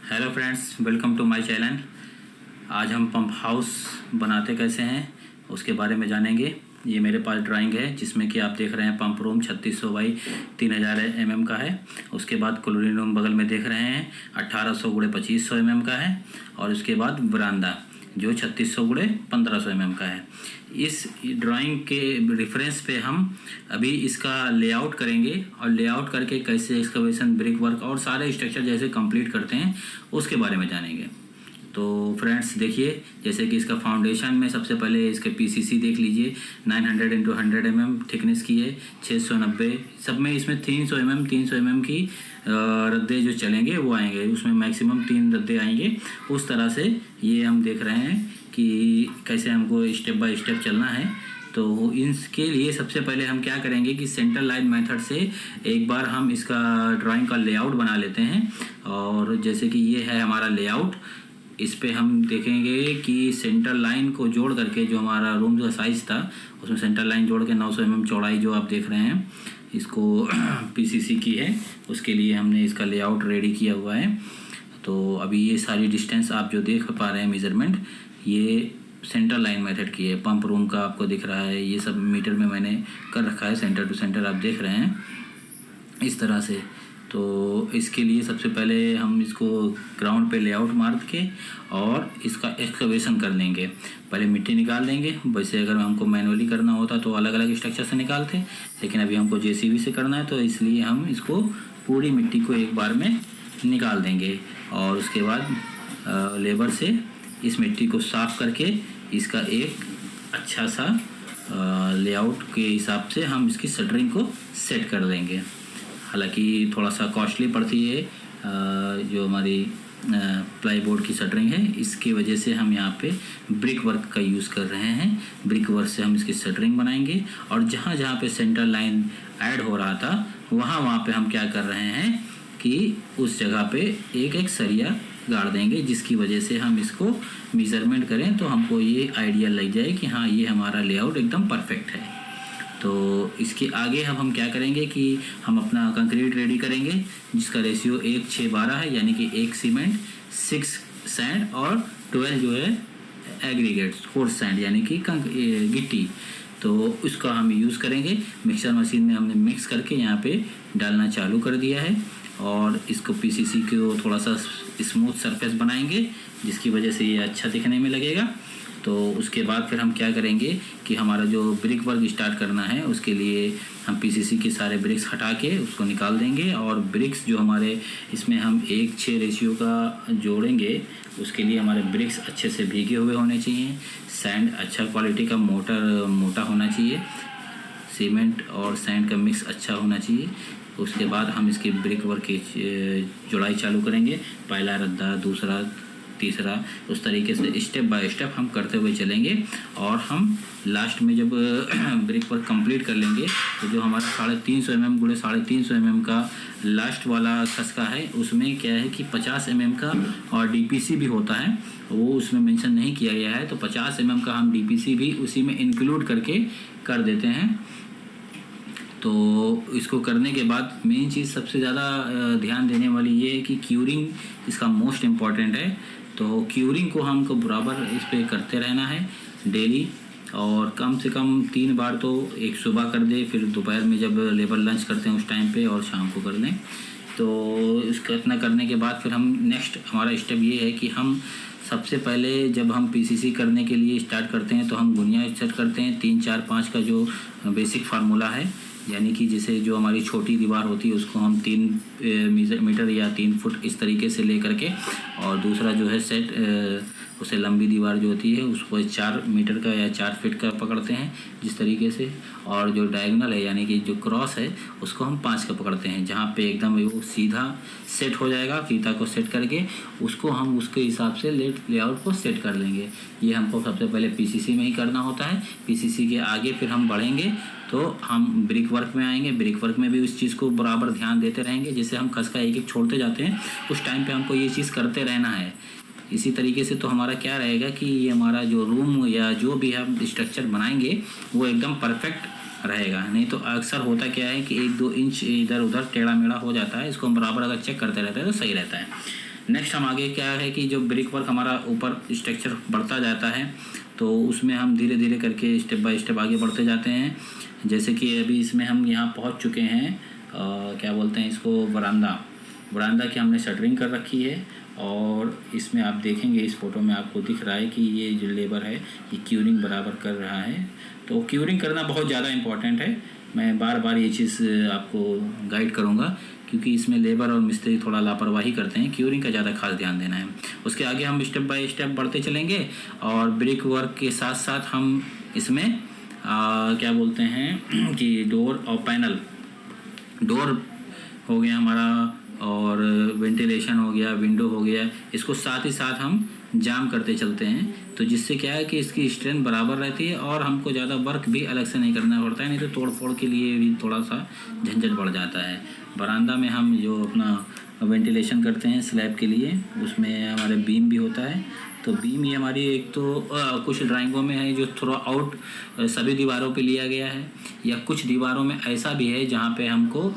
Hello friends, welcome to my channel. आज हम pump house बनाते कैसे हैं उसके बारे में जानेंगे। ये मेरे पास ड्राइंग है जिसमें कि आप देख रहे हैं पंप रूम 3600 बाई 3000 mm का है। उसके बाद क्लोरीन रूम बगल में देख रहे हैं 1800 × 2500 mm का है। और उसके बाद बरामदा जो 3600 × 1500 mm का है। इस ड्राइंग के रेफरेंस पे हम अभी इसका लेआउट करेंगे और लेआउट करके कैसे एक्सकवेशन, ब्रिक वर्क और सारे स्ट्रक्चर जैसे कंप्लीट करते हैं उसके बारे में जानेंगे। तो फ्रेंड्स देखिए, जैसे कि इसका फाउंडेशन में सबसे पहले इसके पीसीसी देख लीजिए। 900 × 100 mm थिकनेस की है। 690 सब में इसमें 300 mm की रद्दे जो चलेंगे वो आएंगे। उसमें मैक्सिमम 3 रद्दे आएंगे। उस तरह से ये हम देख रहे हैं कि कैसे हमको स्टेप बाय स्टेप चलना है। तो इसके लिए सबसे पहले हम क्या करेंगे कि सेंटर लाइन मेथड से एक बार हम इसका ड्राइंग का लेआउट बना लेते हैं। और जैसे कि ये है हमारा लेआउट, इस पे हम देखेंगे कि सेंटर लाइन को जोड़ करके जो हमारा रूम का साइज़ था उसमें सेंटर लाइन जोड़ के 900 mm चौड़ाई जो आप देख रहे हैं इसको पीसीसी की है। उसके लिए हमने इसका लेआउट रेडी किया हुआ है। तो अभी ये सारी डिस्टेंस आप जो देख पा रहे हैं मेज़रमेंट, ये सेंटर लाइन मेथड की है। पंप रूम का आपको दिख रहा है, ये सब मीटर में मैंने कर रखा है। सेंटर टू सेंटर आप देख रहे हैं इस तरह से। तो इसके लिए सबसे पहले हम इसको ग्राउंड पे लेआउट मार के और इसका एक्सकवेशन कर लेंगे। पहले मिट्टी निकाल देंगे। वैसे अगर हमको मैनुअली करना होता तो अलग अलग स्ट्रक्चर से निकालते, लेकिन अभी हमको जेसीबी से करना है तो इसलिए हम इसको पूरी मिट्टी को एक बार में निकाल देंगे। और उसके बाद लेबर से इस मिट्टी को साफ़ करके इसका एक अच्छा सा लेआउट के हिसाब से हम इसकी शटरिंग को सेट कर देंगे। हालांकि थोड़ा सा कॉस्टली पड़ती है जो हमारी प्लाई बोर्ड की शटरिंग है, इसकी वजह से हम यहाँ पे ब्रिक वर्क का यूज़ कर रहे हैं। ब्रिक वर्क से हम इसकी शटरिंग बनाएंगे और जहाँ जहाँ पे सेंटर लाइन ऐड हो रहा था वहाँ पे हम क्या कर रहे हैं कि उस जगह पे एक एक सरिया गाड़ देंगे, जिसकी वजह से हम इसको मेज़रमेंट करें तो हमको ये आइडिया लग जाए कि हाँ ये हमारा लेआउट एकदम परफेक्ट है। तो इसके आगे अब हम क्या करेंगे कि हम अपना कंक्रीट रेडी करेंगे जिसका रेशियो 1:6:12 है, यानी कि 1 सीमेंट, 6 सैंड और 12 जो है एग्रीगेट, 4 सैंड यानी कि गिट्टी। तो उसका हम यूज़ करेंगे। मिक्सर मशीन में हमने मिक्स करके यहाँ पे डालना चालू कर दिया है और इसको पीसीसी को थोड़ा सा स्मूथ सरफेस बनाएंगे जिसकी वजह से ये अच्छा दिखने में लगेगा। तो उसके बाद फिर हम क्या करेंगे कि हमारा जो ब्रिक वर्क स्टार्ट करना है उसके लिए हम पीसीसी के सारे ब्रिक्स हटा के उसको निकाल देंगे। और ब्रिक्स जो हमारे इसमें हम 1:6 रेशियो का जोड़ेंगे, उसके लिए हमारे ब्रिक्स अच्छे से भीगे हुए होने चाहिए। सैंड अच्छा क्वालिटी का मोटा होना चाहिए। सीमेंट और सैंड का मिक्स अच्छा होना चाहिए। उसके बाद हम इसकी ब्रिक वर्क की जुड़ाई चालू करेंगे। पहला रद्दा, दूसरा, तीसरा, उस तरीके से स्टेप बाय स्टेप हम करते हुए चलेंगे। और हम लास्ट में जब ब्रिक वर्क कंप्लीट कर लेंगे तो जो हमारा 350 mm × 350 mm का लास्ट वाला खसका है उसमें क्या है कि 50 mm का और डीपीसी भी होता है, वो उसमें मेंशन नहीं किया गया है। तो 50 mm का हम डीपीसी भी उसी में इंक्लूड करके कर देते हैं। तो इसको करने के बाद मेन चीज़ सबसे ज़्यादा ध्यान देने वाली ये है कि क्यूरिंग इसका मोस्ट इम्पॉर्टेंट है। तो क्यूरिंग को हमको बराबर इस पर करते रहना है डेली, और कम से कम 3 बार तो, एक सुबह कर दे, फिर दोपहर में जब लेबर लंच करते हैं उस टाइम पे, और शाम को कर लें। तो इसका इतना करने के बाद फिर हम नेक्स्ट हमारा स्टेप ये है कि हम सबसे पहले जब हम पीसीसी करने के लिए स्टार्ट करते हैं तो हम गुनिया सेट करते हैं। 3, 4, 5 का जो बेसिक फार्मूला है, यानी कि जैसे जो हमारी छोटी दीवार होती है उसको हम 3 मीटर या 3 फुट इस तरीके से ले करके, और दूसरा जो है सेट उसे लंबी दीवार जो होती है उसको 4 मीटर का या 4 फीट का पकड़ते हैं जिस तरीके से, और जो डायगोनल है यानी कि जो क्रॉस है उसको हम 5 का पकड़ते हैं। जहाँ पे एकदम वो सीधा सेट हो जाएगा, फीता को सेट करके उसको हम उसके हिसाब से लेआउट को सेट कर लेंगे। ये हमको सबसे पहले पीसीसी में ही करना होता है। पीसीसी के आगे फिर हम बढ़ेंगे तो हम ब्रिक वर्क में आएंगे। ब्रिक वर्क में भी उस चीज़ को बराबर ध्यान देते रहेंगे। जैसे हम खसका एक एक छोड़ते जाते हैं उस टाइम पे हमको ये चीज़ करते रहना है। इसी तरीके से तो हमारा क्या रहेगा कि ये हमारा जो रूम या जो भी हम स्ट्रक्चर बनाएंगे वो एकदम परफेक्ट रहेगा। नहीं तो अक्सर होता क्या है कि 1-2 इंच इधर उधर टेढ़ा मेढ़ा हो जाता है। इसको हम बराबर अगर चेक करते रहते हैं तो सही रहता है। नेक्स्ट हम आगे क्या है कि जो ब्रिक वर्क हमारा ऊपर स्ट्रक्चर बढ़ता जाता है, तो उसमें हम धीरे धीरे करके स्टेप बाय स्टेप आगे बढ़ते जाते हैं। जैसे कि अभी इसमें हम यहाँ पहुँच चुके हैं, क्या बोलते हैं इसको, वरांदा की हमने शटरिंग कर रखी है। और इसमें आप देखेंगे इस फोटो में आपको दिख रहा है कि ये जो लेबर है ये क्यूरिंग बराबर कर रहा है। तो क्यूरिंग करना बहुत ज़्यादा इम्पॉर्टेंट है। मैं बार बार ये चीज़ आपको गाइड करूँगा, क्योंकि इसमें लेबर और मिस्त्री थोड़ा लापरवाही करते हैं। क्यूरिंग का ज़्यादा खास ध्यान देना है। उसके आगे हम स्टेप बाय स्टेप बढ़ते चलेंगे और ब्रिक वर्क के साथ साथ हम इसमें क्या बोलते हैं कि डोर और पैनल, डोर हो गया हमारा और वेंटिलेशन हो गया, विंडो हो गया, इसको साथ ही साथ हम जाम करते चलते हैं। तो जिससे क्या है कि इसकी स्ट्रेंथ बराबर रहती है और हमको ज़्यादा वर्क भी अलग से नहीं करना पड़ता है, नहीं तो तोड़ फोड़ के लिए भी थोड़ा सा झंझट बढ़ जाता है। बरामदा में हम जो अपना वेंटिलेशन करते हैं स्लैब के लिए, उसमें हमारे बीम भी होता है। तो बीम ये हमारी एक तो कुछ ड्राइंगों में है जो थ्रू आउट सभी दीवारों पे लिया गया है, या कुछ दीवारों में ऐसा भी है जहाँ पे हमको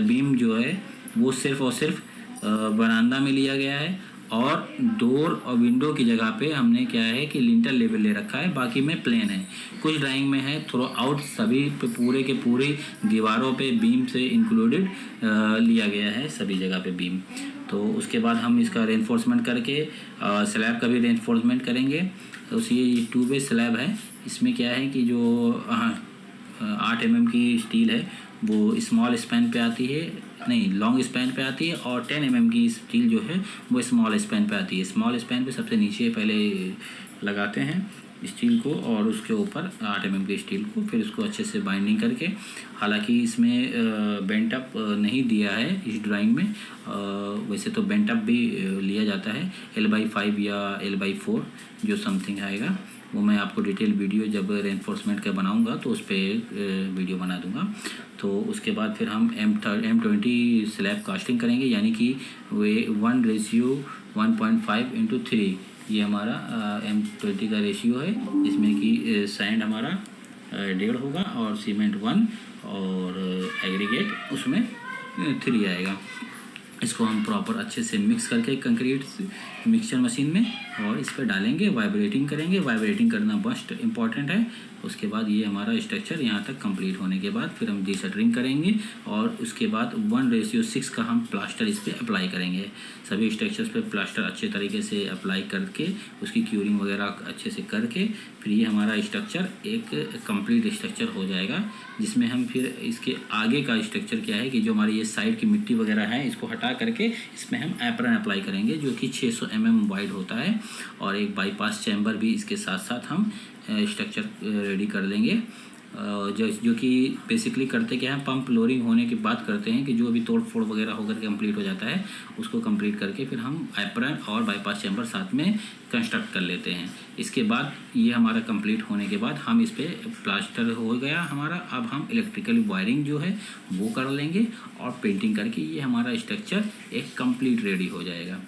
बीम जो है वो सिर्फ़ और सिर्फ बरामदा में लिया गया है, और डोर और विंडो की जगह पे हमने क्या है कि लिंटर लेवल ले रखा है, बाकी में प्लेन है। कुछ ड्राइंग में है थ्रू आउट सभी पे पूरे के पूरे दीवारों पे बीम से इंक्लूडेड लिया गया है, सभी जगह पे बीम। तो उसके बाद हम इसका रेनफोर्समेंट करके स्लैब का भी रेनफोर्समेंट करेंगे। तो ये 2 वे स्लैब है। इसमें क्या है कि जो 8 mm की स्टील है वो स्मॉल स्पैन पे आती है, नहीं लॉन्ग स्पैन पे आती है, और 10 mm की स्टील जो है वो स्मॉल स्पैन पे आती है। स्मॉल स्पैन पे सबसे नीचे पहले लगाते हैं स्टील को और उसके ऊपर 8 mm की स्टील को, फिर उसको अच्छे से बाइंडिंग करके, हालांकि इसमें बेंट अप नहीं दिया है इस ड्राइंग में, वैसे तो बेंट अप भी लिया जाता है L/5 या L/4 जो समथिंग आएगा, वो मैं आपको डिटेल वीडियो जब रेनफोर्समेंट का बनाऊंगा तो उस पर वीडियो बना दूंगा। तो उसके बाद फिर हम M20 स्लैब कास्टिंग करेंगे, यानी कि वे 1:1.5:3 ये हमारा M20 का रेशियो है, जिसमें कि सैंड हमारा 1.5 होगा और सीमेंट 1 और एग्रीगेट उसमें 3 आएगा। इसको हम प्रॉपर अच्छे से मिक्स करके कंक्रीट मिक्सचर मशीन में और इस पर डालेंगे, वाइब्रेटिंग करेंगे। वाइब्रेटिंग करना मस्ट इम्पॉर्टेंट है। उसके बाद ये हमारा स्ट्रक्चर यहाँ तक कंप्लीट होने के बाद फिर हम डीशटरिंग करेंगे और उसके बाद 1:6 का हम प्लास्टर इस पर अप्लाई करेंगे। सभी स्ट्रक्चर्स पे प्लास्टर अच्छे तरीके से अप्लाई करके उसकी क्यूरिंग वगैरह अच्छे से करके फिर ये हमारा स्ट्रक्चर एक कंप्लीट स्ट्रक्चर हो जाएगा, जिसमें हम फिर इसके आगे का स्ट्रक्चर क्या है कि जो हमारी ये साइड की मिट्टी वगैरह है इसको हटा करके इसमें हम एप्रन अप्लाई करेंगे, जो कि 600 mm वाइड होता है, और एक बाईपास चैम्बर भी इसके साथ साथ हम स्ट्रक्चर रेडी कर लेंगे। जो कि बेसिकली करते क्या है, पंप लोडिंग होने की बात करते हैं कि जो भी तोड़ फोड़ वगैरह होकर के कंप्लीट हो जाता है उसको कंप्लीट करके फिर हम एप्रन और बाईपास चैम्बर साथ में कंस्ट्रक्ट कर लेते हैं। इसके बाद ये हमारा कंप्लीट होने के बाद हम इस पर प्लास्टर हो गया हमारा, अब हम इलेक्ट्रिकल वायरिंग जो है वो कर लेंगे और पेंटिंग करके ये हमारा स्ट्रक्चर एक कंप्लीट रेडी हो जाएगा।